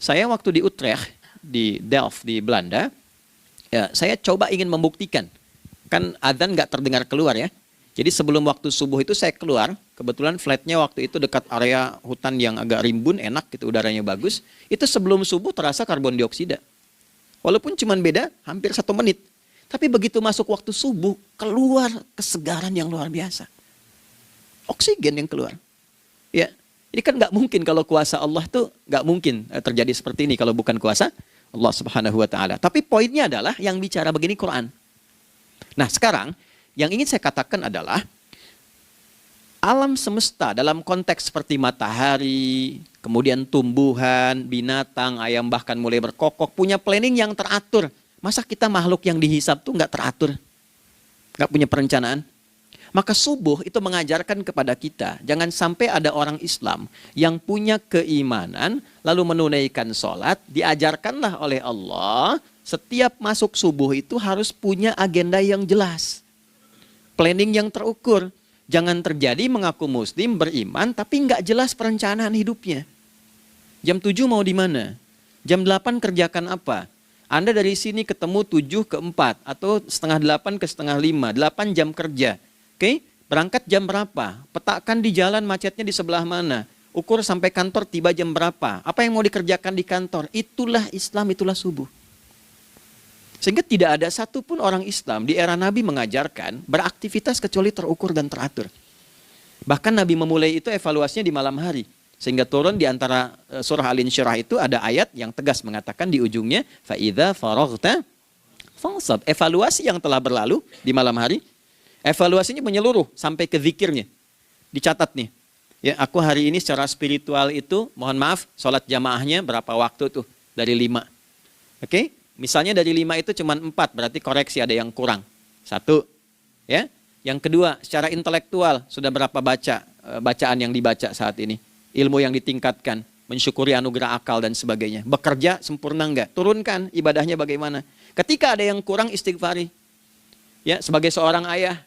Speaker 1: Saya waktu di Utrecht, di Delft di Belanda, ya, saya coba ingin membuktikan. Kan adzan nggak terdengar keluar ya.
Speaker 2: Jadi sebelum waktu subuh itu saya keluar, kebetulan flatnya waktu itu dekat area hutan yang agak rimbun, enak gitu, udaranya bagus. Itu sebelum subuh terasa karbon dioksida. Walaupun cuma beda hampir 1 menit. Tapi begitu masuk waktu subuh, keluar kesegaran yang luar biasa. Oksigen yang keluar. Ya, ini kan nggak mungkin kalau kuasa Allah tuh nggak mungkin terjadi seperti ini kalau bukan kuasa Allah Subhanahu wa Ta'ala. Tapi poinnya adalah yang bicara begini Quran. Nah sekarang yang ingin saya katakan adalah alam semesta dalam konteks seperti matahari, kemudian tumbuhan, binatang, ayam bahkan mulai berkokok, punya planning yang teratur. Masa kita makhluk yang dihisab tuh nggak teratur? Nggak punya perencanaan? Maka subuh itu mengajarkan kepada kita, jangan sampai ada orang Islam yang punya keimanan, lalu menunaikan sholat, diajarkanlah oleh Allah, setiap masuk subuh itu harus punya agenda yang jelas. Planning yang terukur. Jangan terjadi mengaku muslim, beriman, tapi nggak jelas perencanaan hidupnya. Jam 7 mau di mana? Jam 8 kerjakan apa? Anda dari sini ketemu 7 ke 4, atau setengah 8 ke setengah 5, 8 jam kerja. Oke? Berangkat jam berapa? Petakan di jalan macetnya di sebelah mana? Ukur sampai kantor tiba jam berapa? Apa yang mau dikerjakan di kantor? Itulah Islam, itulah subuh. Sehingga tidak ada satupun orang Islam di era Nabi mengajarkan beraktivitas kecuali terukur dan teratur. Bahkan Nabi memulai itu evaluasinya di malam hari. Sehingga turun di antara surah Al-Insyirah itu ada ayat yang tegas mengatakan di ujungnya, فَإِذَا فَرَغْتَ فَانْصَبْ. Evaluasi yang telah berlalu di malam hari, evaluasinya menyeluruh sampai ke zikirnya. Dicatat nih. Ya, aku hari ini secara spiritual itu, mohon maaf, sholat jamaahnya berapa waktu tuh? Dari 5. Oke? Misalnya dari 5 itu cuma 4, berarti koreksi ada yang kurang. 1, ya. Yang kedua, secara intelektual sudah berapa bacaan yang dibaca saat ini, ilmu yang ditingkatkan, mensyukuri anugerah akal dan sebagainya. Bekerja sempurna enggak? Turunkan ibadahnya bagaimana? Ketika ada yang kurang, istighfari. Ya, sebagai seorang ayah,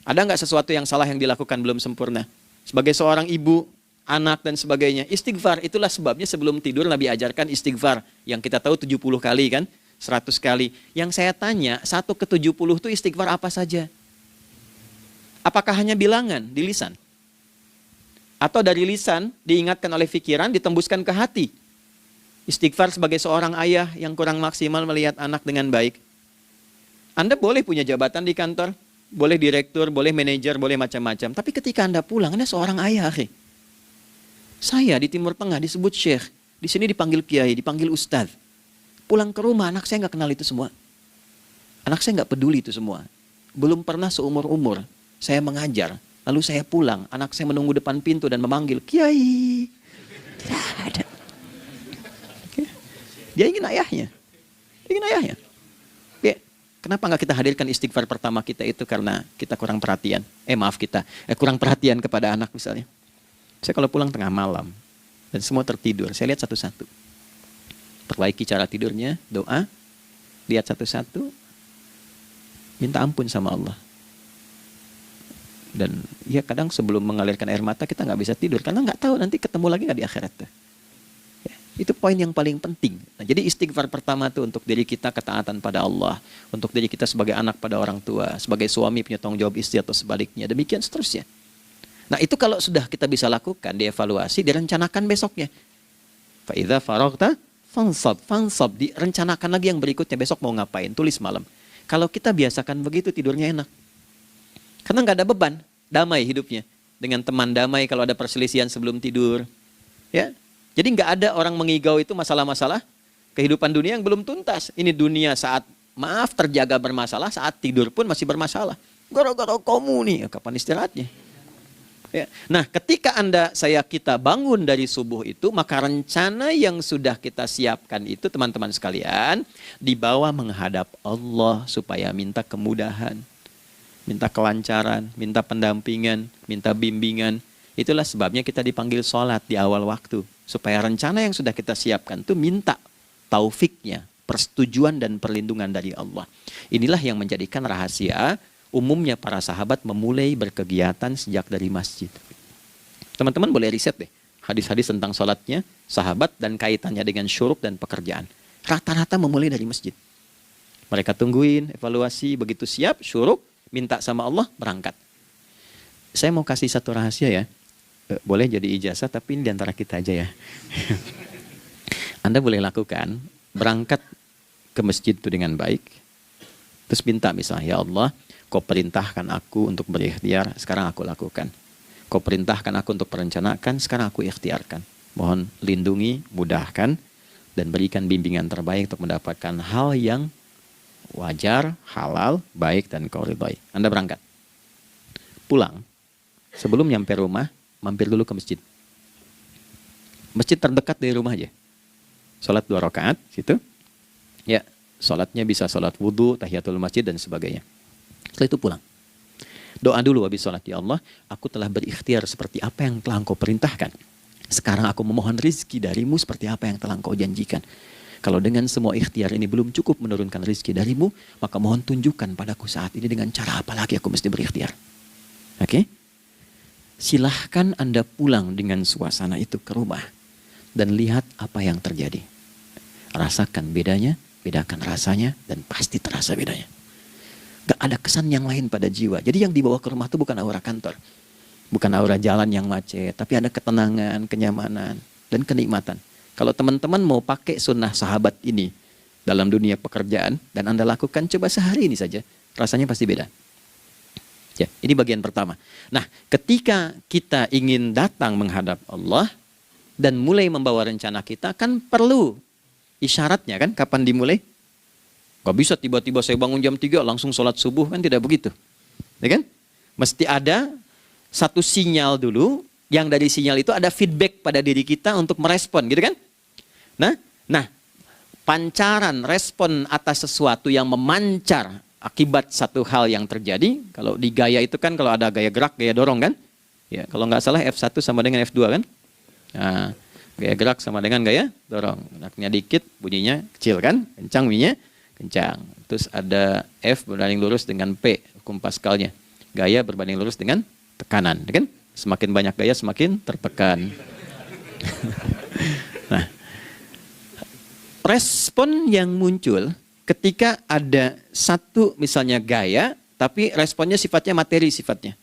Speaker 2: ada enggak sesuatu yang salah yang dilakukan belum sempurna? Sebagai seorang ibu, anak dan sebagainya, istighfar. Itulah sebabnya sebelum tidur Nabi ajarkan istighfar. Yang kita tahu 70 kali kan, 100 kali. Yang saya tanya, 1 ke 70 itu istighfar apa saja? Apakah hanya bilangan di lisan? Atau dari lisan diingatkan oleh pikiran, ditembuskan ke hati? Istighfar sebagai seorang ayah yang kurang maksimal melihat anak dengan baik. Anda boleh punya jabatan di kantor, boleh direktur, boleh manajer, boleh macam-macam. Tapi ketika Anda pulang, Anda seorang ayah. Saya di Timur Tengah disebut syekh, di sini dipanggil kiai, dipanggil ustadz. Pulang ke rumah anak saya nggak kenal itu semua. Anak saya nggak peduli itu semua. Belum pernah seumur-umur saya mengajar, lalu saya pulang, anak saya menunggu depan pintu dan memanggil kiai. Tidak ada. Dia ingin ayahnya, Ya, kenapa nggak kita hadirkan istighfar pertama kita itu karena kita kurang perhatian? Kurang perhatian kepada anak misalnya. Saya kalau pulang tengah malam dan semua tertidur, saya lihat satu-satu. Perbaiki cara tidurnya, doa, lihat satu-satu, minta ampun sama Allah. Dan ya kadang sebelum mengalirkan air mata kita nggak bisa tidur karena nggak tahu nanti ketemu lagi nggak di akhirat. Ya, itu poin yang paling penting. Nah, jadi istighfar pertama itu untuk diri kita ketaatan pada Allah, untuk diri kita sebagai anak pada orang tua, sebagai suami punya tanggung jawab istri atau sebaliknya, demikian seterusnya. Nah itu kalau sudah kita bisa lakukan, dievaluasi, direncanakan besoknya. Fa'idha faraghta fansab, direncanakan lagi yang berikutnya, besok mau ngapain, tulis malam. Kalau kita biasakan begitu, tidurnya enak. Karena nggak ada beban, damai hidupnya. Dengan teman damai kalau ada perselisihan sebelum tidur. Ya, jadi nggak ada orang mengigau itu masalah-masalah kehidupan dunia yang belum tuntas. Ini dunia saat, maaf, terjaga bermasalah, saat tidur pun masih bermasalah. Gara-gara kamu nih, kapan istirahatnya? Ya. Nah, ketika kita bangun dari subuh itu, maka rencana yang sudah kita siapkan itu, teman-teman sekalian, dibawa menghadap Allah supaya minta kemudahan, minta kelancaran, minta pendampingan, minta bimbingan. Itulah sebabnya kita dipanggil sholat di awal waktu, supaya rencana yang sudah kita siapkan itu minta taufiknya, persetujuan dan perlindungan dari Allah. Inilah yang menjadikan rahasia umumnya para sahabat memulai berkegiatan sejak dari masjid. Teman-teman boleh riset deh hadis-hadis tentang sholatnya sahabat dan kaitannya dengan syuruk dan pekerjaan. Rata-rata memulai dari masjid. Mereka tungguin evaluasi, begitu siap syuruk, minta sama Allah, berangkat. Saya mau kasih satu rahasia ya. Boleh jadi ijazah, tapi ini diantara kita aja ya. Anda boleh lakukan, berangkat ke masjid itu dengan baik. Terus minta misalnya, ya Allah, kau perintahkan aku untuk berikhtiar, sekarang aku lakukan. Kau perintahkan aku untuk perencanakan, sekarang aku ikhtiarkan. Mohon lindungi, mudahkan, dan berikan bimbingan terbaik untuk mendapatkan hal yang wajar, halal, baik, dan kau ridhai. Anda berangkat. Pulang. Sebelum nyampe rumah, mampir dulu ke masjid. Masjid terdekat dari rumah aja. Sholat 2 rakaat, situ. Ya, sholatnya bisa sholat wudhu, tahiyatul masjid, dan sebagainya. Setelah itu pulang. Doa dulu habis sholat, ya Allah, aku telah berikhtiar seperti apa yang telah engkau perintahkan. Sekarang aku memohon rizki darimu seperti apa yang telah engkau janjikan. Kalau dengan semua ikhtiar ini belum cukup menurunkan rizki darimu, maka mohon tunjukkan padaku saat ini dengan cara apa lagi aku mesti berikhtiar. Oke? Silahkan Anda pulang dengan suasana itu ke rumah. Dan lihat apa yang terjadi. Rasakan bedanya, bedakan rasanya, dan pasti terasa bedanya. Gak ada kesan yang lain pada jiwa. Jadi yang dibawa ke rumah itu bukan aura kantor. Bukan aura jalan yang macet. Tapi ada ketenangan, kenyamanan, dan kenikmatan. Kalau teman-teman mau pakai sunnah sahabat ini dalam dunia pekerjaan, dan Anda lakukan coba sehari ini saja, rasanya pasti beda. Ya, ini bagian pertama. Nah, ketika kita ingin datang menghadap Allah, dan mulai membawa rencana kita, kan perlu isyaratnya kan, kapan dimulai? Gak bisa tiba-tiba saya bangun jam 3 langsung sholat subuh, kan tidak begitu. Ya kan? Mesti ada satu sinyal dulu, yang dari sinyal itu ada feedback pada diri kita untuk merespon, gitu kan? Nah, pancaran respon atas sesuatu yang memancar akibat satu hal yang terjadi, kalau di gaya itu kan kalau ada gaya gerak, gaya dorong kan? Ya, kalau nggak salah F1 sama dengan F2 kan? Nah, gaya gerak sama dengan gaya dorong. Geraknya dikit, bunyinya kecil kan? Kencang bunyinya, kencang. Terus ada F berbanding lurus dengan P, hukum Pascalnya. Gaya berbanding lurus dengan tekanan, kan? Semakin banyak gaya, semakin tertekan. Nah, respon yang muncul ketika ada satu misalnya gaya, tapi responnya sifatnya materi sifatnya.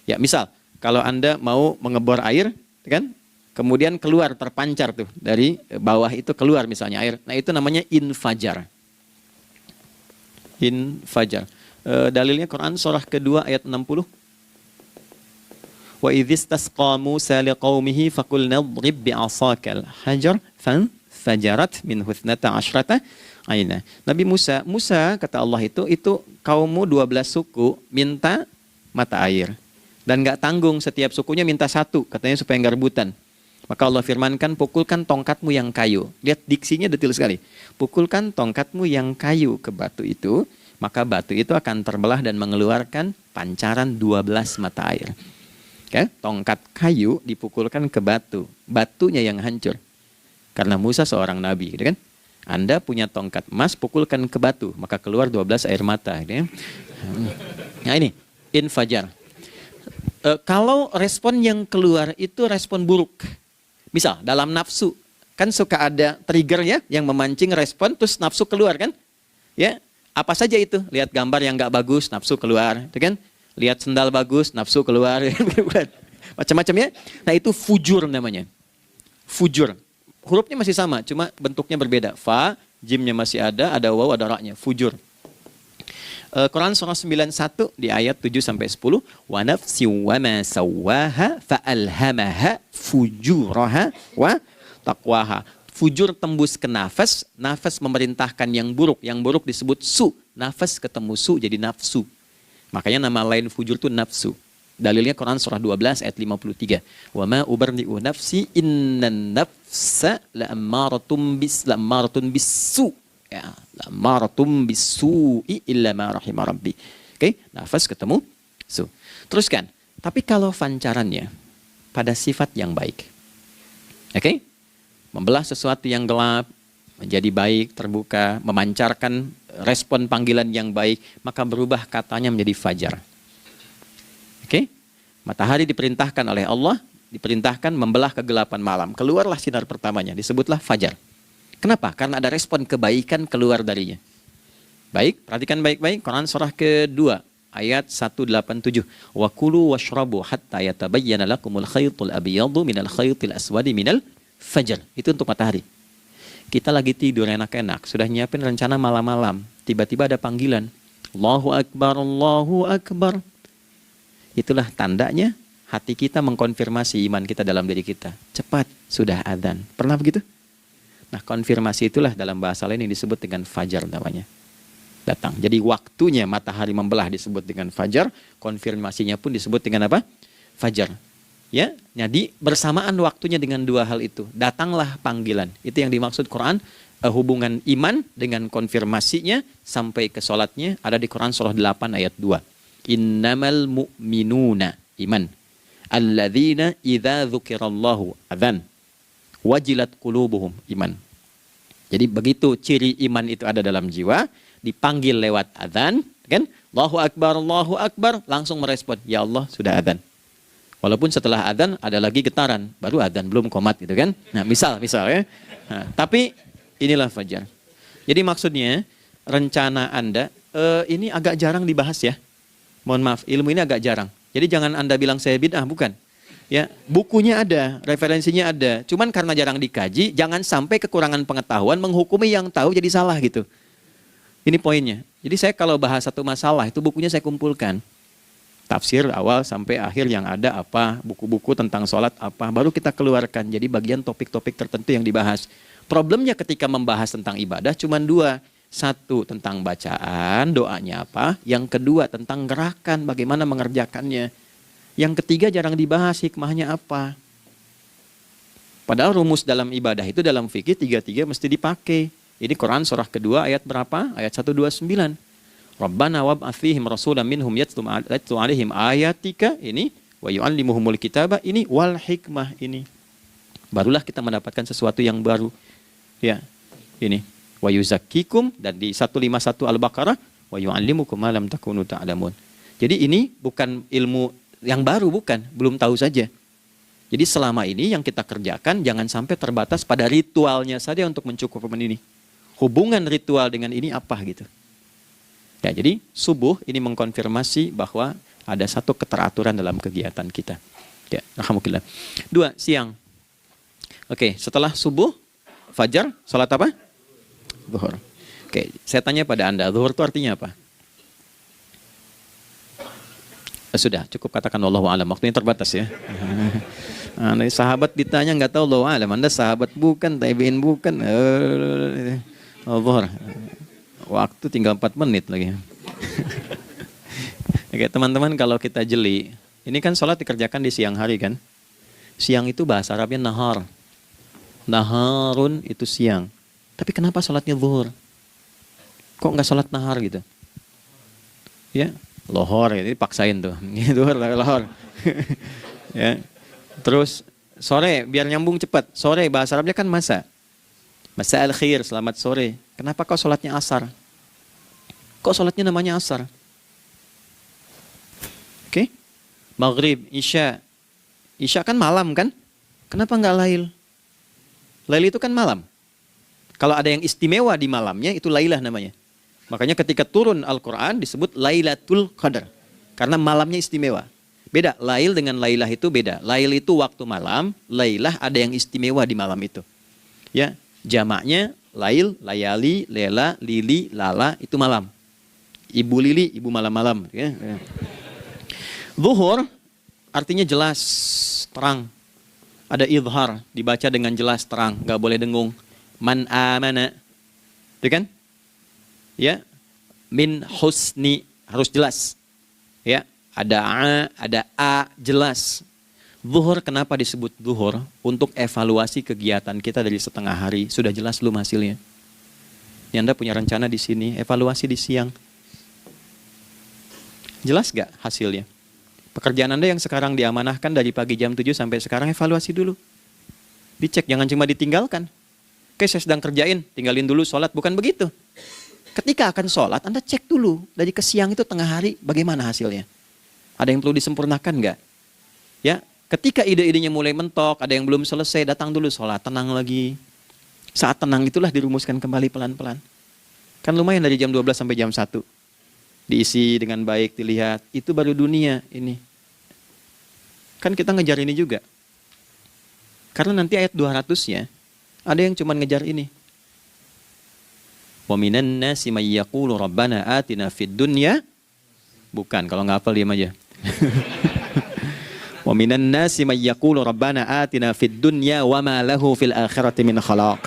Speaker 2: Ya, misal kalau Anda mau mengebor air, kan? Kemudian keluar terpancar tuh dari bawah itu keluar misalnya air. Nah, itu namanya infajar. Infajar. Dalilnya Quran surah kedua ayat 60. Wa idzistasqa Musa liqaumihi faqulna idrib bi'asakal hajar fanfajarat min husnata asyrata aina. Nabi Musa kata Allah itu kaummu 12 suku minta mata air. Dan nggak tanggung, setiap sukunya minta satu, katanya supaya nggak rebutan. Maka Allah firmankan, pukulkan tongkatmu yang kayu. Lihat diksinya detil sekali. Pukulkan tongkatmu yang kayu ke batu itu, maka batu itu akan terbelah dan mengeluarkan pancaran 12 mata air. Okay? Tongkat kayu dipukulkan ke batu, batunya yang hancur. Karena Musa seorang nabi, gitu kan? Anda punya tongkat emas, pukulkan ke batu, maka keluar 12 air mata. Gitu kan? Nah ini, infajar. Kalau respon yang keluar itu respon buruk. Misal dalam nafsu, kan suka ada trigger ya yang memancing respon, terus nafsu keluar kan? Ya, apa saja itu? Lihat gambar yang nggak bagus, nafsu keluar, gitu kan? Lihat sendal bagus, nafsu keluar, macam-macam ya. Nah itu fujur namanya. Fujur. Hurufnya masih sama, cuma bentuknya berbeda. Fa, jimnya masih ada waw, ada ra-nya. Fujur. Quran surah 91 di ayat 7-10. Wa nafsi wa ma sawwaha fa'alhamaha fujuraha wa taqwaha. Fujur tembus ke nafas, nafas memerintahkan yang buruk disebut su. Nafas ketemu su jadi nafsu. Makanya nama lain fujur itu nafsu. Dalilnya Quran surah 12 ayat 53. Wa ma ubarri'u nafsi innan nafsa la'ammaratun bisu. Ya, la'ammaratun bisu'i illa ma rahima rabbi. Oke, nafas ketemu su. Teruskan. Tapi kalau pancarannya pada sifat yang baik. Oke? Membelah sesuatu yang gelap menjadi baik, terbuka, memancarkan respon panggilan yang baik, maka berubah katanya menjadi fajar. Oke? Matahari diperintahkan oleh Allah, diperintahkan membelah kegelapan malam. Keluarlah sinar pertamanya, disebutlah fajar. Kenapa? Karena ada respon kebaikan keluar darinya. Baik, perhatikan baik-baik, Quran surah kedua, ayat 187. Wa kulu washrabu hatta yatabayyana lakumul khaytul abyadu minal khaytil aswadi minal fajr. Itu untuk matahari. Kita lagi tidur enak-enak, sudah nyiapin rencana malam-malam. Tiba-tiba ada panggilan. Allahu Akbar, Allahu Akbar. Itulah tandanya hati kita mengkonfirmasi iman kita dalam diri kita. Cepat, sudah adzan. Pernah begitu? Nah, konfirmasi itulah dalam bahasa lain yang disebut dengan fajar namanya. Datang. Jadi waktunya matahari membelah disebut dengan fajar, konfirmasinya pun disebut dengan apa? Fajar. Ya, jadi bersamaan waktunya dengan dua hal itu. Datanglah panggilan. Itu yang dimaksud Quran, hubungan iman dengan konfirmasinya sampai ke sholatnya ada di Quran surah 8 ayat 2. Innamal mu'minuna, iman. Alladzina idza dzukirallahu adzan. Wajilat qulubuhum, iman. Jadi begitu ciri iman itu ada dalam jiwa, dipanggil lewat adzan, kan? Allahu Akbar, langsung merespon, ya Allah sudah adzan. Walaupun setelah adzan ada lagi getaran, baru adzan belum qomat gitu kan. Nah, misal ya. Nah, tapi inilah fajar. Jadi maksudnya rencana Anda ini agak jarang dibahas ya. Mohon maaf, ilmu ini agak jarang. Jadi jangan Anda bilang saya bid'ah, bukan. Ya, bukunya ada, referensinya ada. Cuman karena jarang dikaji, jangan sampai kekurangan pengetahuan menghukumi yang tahu jadi salah gitu. Ini poinnya. Jadi saya kalau bahas satu masalah itu bukunya saya kumpulkan. Tafsir awal sampai akhir yang ada apa, buku-buku tentang sholat apa, baru kita keluarkan. Jadi bagian topik-topik tertentu yang dibahas. Problemnya ketika membahas tentang ibadah cuma dua. Satu, tentang bacaan, doanya apa. Yang kedua, tentang gerakan, bagaimana mengerjakannya. Yang ketiga, jarang dibahas hikmahnya apa. Padahal rumus dalam ibadah itu dalam fikih tiga-tiga mesti dipakai. Ini Quran surah kedua ayat berapa? Ayat 129. Rabbana wab'ats fihim rasulan minhum yatlu 'alaihim ayatika, ini wa yu'allimuhumul kitaba, ini wal hikmah, ini. Barulah kita mendapatkan sesuatu yang baru. Ya. Ini wa yuzakkikum, dan di 151 Al-Baqarah wa yu'allimukum ma lam takunu ta'lamun. Jadi ini bukan ilmu yang baru, bukan, belum tahu saja. Jadi selama ini yang kita kerjakan jangan sampai terbatas pada ritualnya saja untuk mencukupkan ini. Hubungan ritual dengan ini apa gitu. Ya, jadi subuh ini mengkonfirmasi bahwa ada satu keteraturan dalam kegiatan kita. Ya, alhamdulillah. 2, siang. Oke, setelah subuh, fajar, salat apa? Zuhur. Oke, saya tanya pada Anda, zuhur itu artinya apa? Sudah, cukup katakan wallahu a'lam. Waktunya terbatas ya. Sahabat ditanya nggak tahu wallahu a'lam. Anda sahabat bukan, tabi'in bukan. Zuhur. Waktu tinggal 4 menit lagi. Oke, teman-teman, kalau kita jeli, ini kan sholat dikerjakan di siang hari kan? Siang itu bahasa Arabnya nahar. Naharun itu siang. Tapi kenapa sholatnya zuhur? Kok nggak sholat nahar gitu? Ya, lohor, ya, ini paksain tuh. Zuhur, lohor. Ya. Terus sore, biar nyambung cepat. Sore bahasa Arabnya kan masa. Masa al-khair, selamat sore. Kenapa kau sholatnya asar? Kok sholatnya namanya asar? Oke? Maghrib, Isya. Isya kan malam kan? Kenapa nggak lail? Lail itu kan malam. Kalau ada yang istimewa di malamnya, itu lailah namanya. Makanya ketika turun Al-Quran disebut Lailatul Qadar. Karena malamnya istimewa. Beda, lail dengan lailah itu beda. Lail itu waktu malam, lailah ada yang istimewa di malam itu. Ya, jamaknya lail, layali, lela, lili, lala, itu malam. Ibu lili, ibu malam-malam. Ya. Zuhur artinya jelas, terang. Ada idhar, dibaca dengan jelas, terang. Gak boleh dengung. Man amana. Itu kan? Ya. Min husni, harus jelas. Ya. Ada a, jelas. Zuhur kenapa disebut zuhur? Untuk evaluasi kegiatan kita dari setengah hari. Sudah jelas belum hasilnya? Ini Anda punya rencana di sini, evaluasi di siang. Jelas gak hasilnya? Pekerjaan Anda yang sekarang diamanahkan dari pagi jam 7 sampai sekarang, evaluasi dulu. Dicek, jangan cuma ditinggalkan. Oke, saya sedang kerjain, tinggalin dulu sholat. Bukan begitu. Ketika akan sholat, Anda cek dulu. Dari ke siang itu tengah hari, bagaimana hasilnya? Ada yang perlu disempurnakan gak? Ya, ketika ide-idenya mulai mentok, ada yang belum selesai, datang dulu sholat, tenang lagi. Saat tenang itulah dirumuskan kembali pelan-pelan. Kan lumayan dari jam 12 sampai jam 1. diisi dengan baik, dilihat, itu baru dunia ini. Kan kita ngejar ini juga. Karena nanti ayat 200-nya ada yang cuma ngejar ini. Wa minan nasi may yaqulu rabbana atina fid dunya. Bukan, kalau nggak hafal diam aja. Wa minan nasi may yaqulu rabbana atina fid dunya wa ma lahu fil akhirati min khalaq.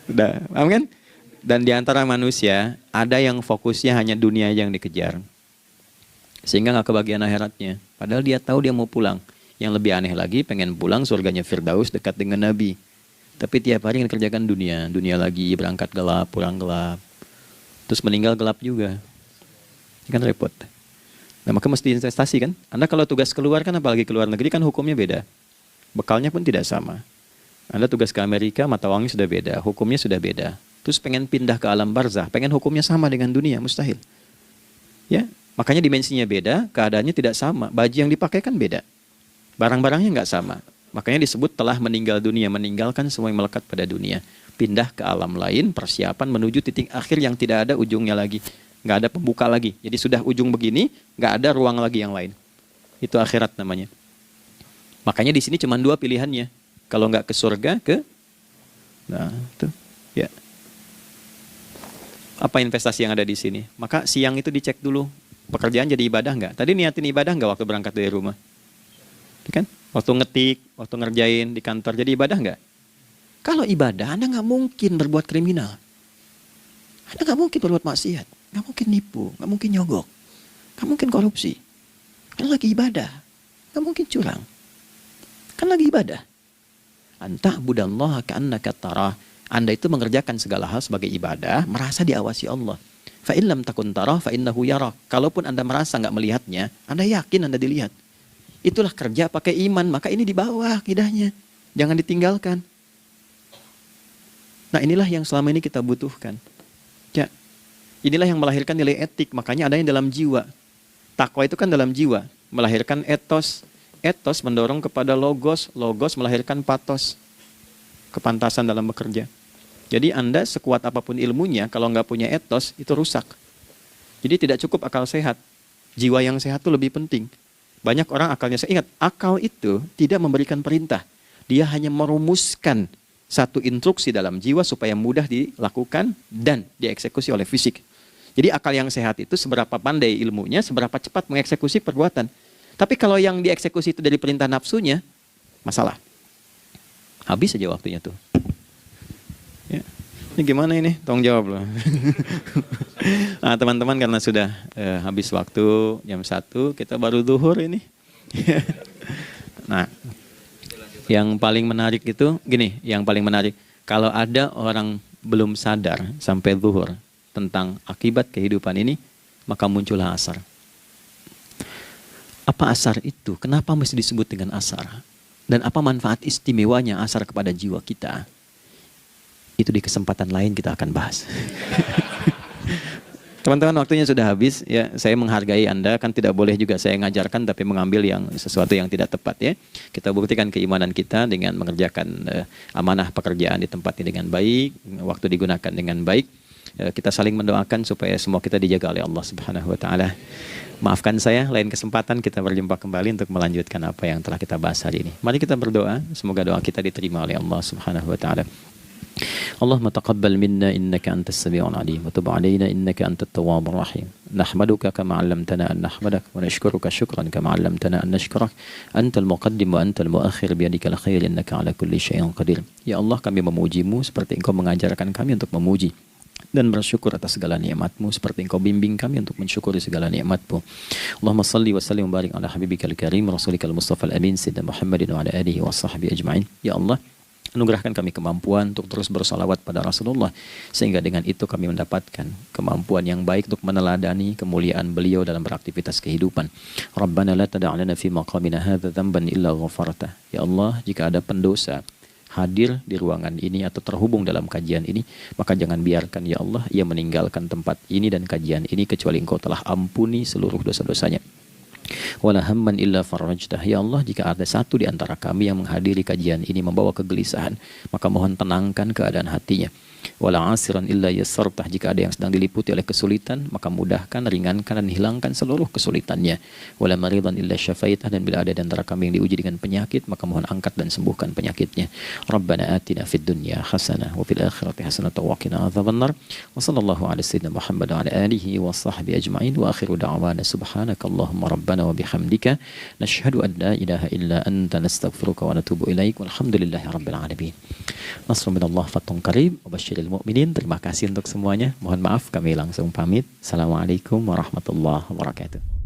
Speaker 2: Udah, paham kan? Dan di antara manusia ada yang fokusnya hanya dunia yang dikejar, sehingga nggak kebagian akhiratnya. Padahal dia tahu dia mau pulang. Yang lebih aneh lagi, pengen pulang surganya Firdaus dekat dengan Nabi. Tapi tiap hari yang kerjakan dunia, dunia lagi, berangkat gelap, pulang gelap, terus meninggal gelap juga. Ini kan repot. Nah, maka mesti investasi kan? Anda kalau tugas keluar kan, apalagi keluar negeri kan hukumnya beda. Bekalnya pun tidak sama. Anda tugas ke Amerika, mata uangnya sudah beda, hukumnya sudah beda. Terus pengen pindah ke alam barzah, pengen hukumnya sama dengan dunia, mustahil. Ya, makanya dimensinya beda, keadaannya tidak sama. Baju yang dipakai kan beda. Barang-barangnya nggak sama. Makanya disebut telah meninggal dunia, meninggalkan semua yang melekat pada dunia. Pindah ke alam lain, persiapan menuju titik akhir yang tidak ada ujungnya lagi. Nggak ada pembuka lagi. Jadi sudah ujung begini, nggak ada ruang lagi yang lain. Itu akhirat namanya. Makanya di sini cuma dua pilihannya. Kalau nggak ke surga, nah itu ya. Apa investasi yang ada di sini? Maka siang itu dicek dulu, pekerjaan jadi ibadah nggak? Tadi niatin ibadah nggak waktu berangkat dari rumah? Kan? Waktu ngetik, waktu ngerjain di kantor, jadi ibadah nggak? Kalau ibadah, Anda nggak mungkin berbuat kriminal. Anda nggak mungkin berbuat maksiat, nggak mungkin nipu, nggak mungkin nyogok, nggak mungkin korupsi. Kan lagi ibadah, nggak mungkin curang. Kan lagi ibadah. Anta budallaha ka'annaka tarah. Anda itu mengerjakan segala hal sebagai ibadah, merasa diawasi Allah. Fa in lam takun tarah fa innahu yarak. Kalaupun Anda merasa nggak melihatnya, Anda yakin Anda dilihat. Itulah kerja pakai iman, maka ini di bawah akidahnya. Jangan ditinggalkan. Nah, inilah yang selama ini kita butuhkan. Ya. Inilah yang melahirkan nilai etik, makanya ada yang dalam jiwa. Takwa itu kan dalam jiwa, melahirkan etos. Etos mendorong kepada logos, logos melahirkan patos. Kepantasan dalam bekerja. Jadi Anda sekuat apapun ilmunya, kalau nggak punya etos, itu rusak. Jadi tidak cukup akal sehat. Jiwa yang sehat itu lebih penting. Banyak orang akalnya, saya ingat, akal itu tidak memberikan perintah. Dia hanya merumuskan satu instruksi dalam jiwa supaya mudah dilakukan dan dieksekusi oleh fisik. Jadi akal yang sehat itu seberapa pandai ilmunya, seberapa cepat mengeksekusi perbuatan. Tapi kalau yang dieksekusi itu dari perintah nafsunya, masalah. Habis saja waktunya tuh. Ya. Ini gimana ini? Tolong jawab loh. Nah, teman-teman, karena sudah habis waktu jam 1, kita baru zuhur ini. Nah, yang paling menarik itu gini, yang paling menarik, kalau ada orang belum sadar sampai zuhur tentang akibat kehidupan ini, maka muncullah asar. Apa asar itu? Kenapa mesti disebut dengan asar? Dan apa manfaat istimewanya asar kepada jiwa kita? Itu di kesempatan lain kita akan bahas. Teman-teman, waktunya sudah habis. Ya, saya menghargai Anda, kan tidak boleh juga saya ngajarkan tapi mengambil yang sesuatu yang tidak tepat ya. Kita buktikan keimanan kita dengan mengerjakan amanah pekerjaan di tempat ini dengan baik, waktu digunakan dengan baik. Kita saling mendoakan supaya semua kita dijaga oleh Allah Subhanahu wa taala. Maafkan saya, lain kesempatan kita berjumpa kembali untuk melanjutkan apa yang telah kita bahas hari ini. Mari kita berdoa, semoga doa kita diterima oleh Allah Subhanahu wa taala. Allahumma taqabbal minna innaka antas sami'ul alim wa tub 'alaina innaka antat tawwabur rahim. Nahmaduka kama 'allamtana an nahmadak wa nashkuruka syukran kama 'allamtana an nashkurak. Antal muqaddim wa antal muakhir biyadikal khair innaka 'ala kulli syai'in qadir. Ya Allah, kami memuji-Mu seperti Engkau mengajarkan kami untuk memuji dan bersyukur atas segala nikmat-Mu seperti Engkau bimbing kami untuk mensyukuri segala nikmat-Mu. Allahumma salli wa sallim wa barik ala habibikal karim rasulikal mustafa al-amin sayyidina Muhammadin wa ala alihi wa sahbihi ajma'in. Ya Allah, anugerahkan kami kemampuan untuk terus bersalawat pada Rasulullah, sehingga dengan itu kami mendapatkan kemampuan yang baik untuk meneladani kemuliaan beliau dalam beraktivitas kehidupan. Rabbana la tada' lana fi maqamina hadza dhanban illa ghafartah. Ya Allah, jika ada pendosa hadir di ruangan ini atau terhubung dalam kajian ini, maka jangan biarkan ya Allah ia meninggalkan tempat ini dan kajian ini kecuali Engkau telah ampuni seluruh dosa-dosanya.
Speaker 1: wala hamman illa farajtah. Ya Allah, jika ada satu di antara kami yang menghadiri kajian ini membawa kegelisahan, maka mohon tenangkan keadaan hatinya. Wala asiran illa yassartah. Jika ada yang sedang diliputi oleh kesulitan, maka mudahkan, ringankan dan hilangkan seluruh kesulitannya. Wala maridan illa syafaitah. Dan bila ada di antara kami yang diuji dengan penyakit, maka mohon angkat dan sembuhkan penyakitnya. Rabbana atina fid dunya hasanah wa fil akhirati hasanah wa qina adzabannar. Wa sallallahu ala sayyidina Muhammad wa ala alihi wa sahbihi ajma'in. Wa akhiru da'wana subhanakallahumma rabbana wa bihamdika nashhadu an la ilaha illa anta nastaghfiruka wa natubu ilaik. Walhamdulillahi rabbil alamin. Nasrun minallah fathun qarib wa basyiril mu'minin. Terima kasih untuk semuanya. Mohon maaf kami langsung pamit. Assalamualaikum warahmatullahi wabarakatuh.